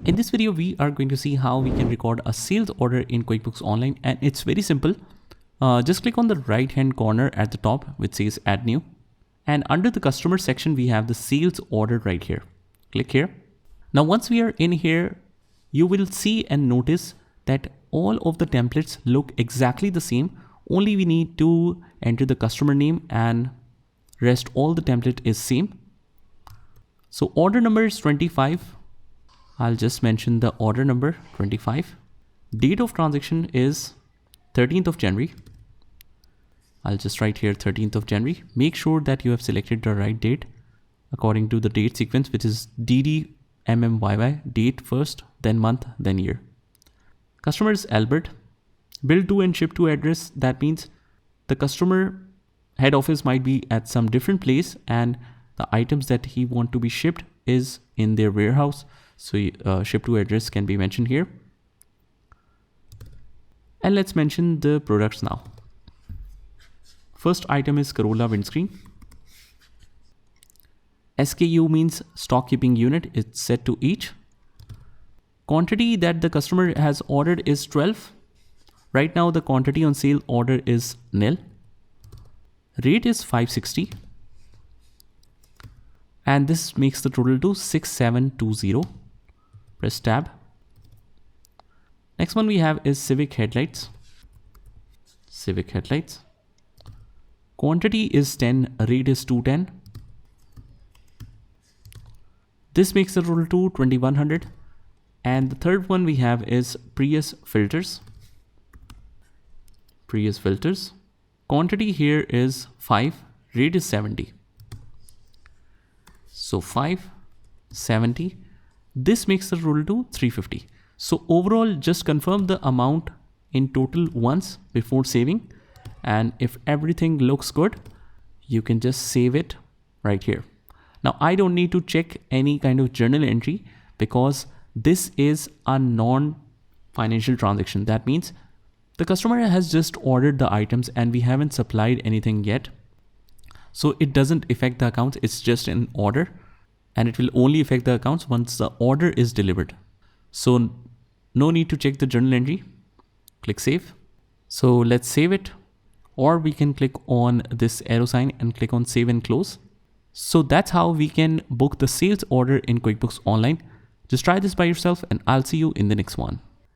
In this video, we are going to see how we can record a sales order in QuickBooks Online, and it's very simple. Just click on the right hand corner at the top which says add new, and under the customer section we have the sales order right here. Click here. Now once we are in here, you will see and notice that all of the templates look exactly the same, only we need to enter the customer name and rest all the template is same. So order number is 25. I'll just mention the order number 25. Date of transaction is 13th of January. I'll just write here 13th of January. Make sure that you have selected the right date according to the date sequence, which is DDMMYY, date first, then month, then year. Customer is Albert. Bill to and ship to address. That means the customer head office might be at some different place and the items that he want to be shipped is in their warehouse. So ship to address can be mentioned here. And let's mention the products now. First item is Corolla windscreen. SKU means stock keeping unit. It's set to each. Quantity that the customer has ordered is 12. Right now the quantity on sale order is nil. Rate is 560. And this makes the total to 6720. Press tab. Next one we have is Civic headlights. Civic headlights. Quantity is 10, rate is 210. This makes the total to 2100. And the third one we have is Prius filters. Prius filters. Quantity here is 5, rate is 70. So 570. This makes the total to 350. So overall, just confirm the amount in total once before saving. And if everything looks good, you can just save it right here. Now I don't need to check any kind of journal entry because this is a non-financial transaction. That means the customer has just ordered the items and we haven't supplied anything yet. So it doesn't affect the accounts. It's just an order and it will only affect the accounts once the order is delivered. So no need to check the journal entry. Click save. So let's save it, or we can click on this arrow sign and click on save and close. So that's how we can book the sales order in QuickBooks Online. Just try this by yourself and I'll see you in the next one.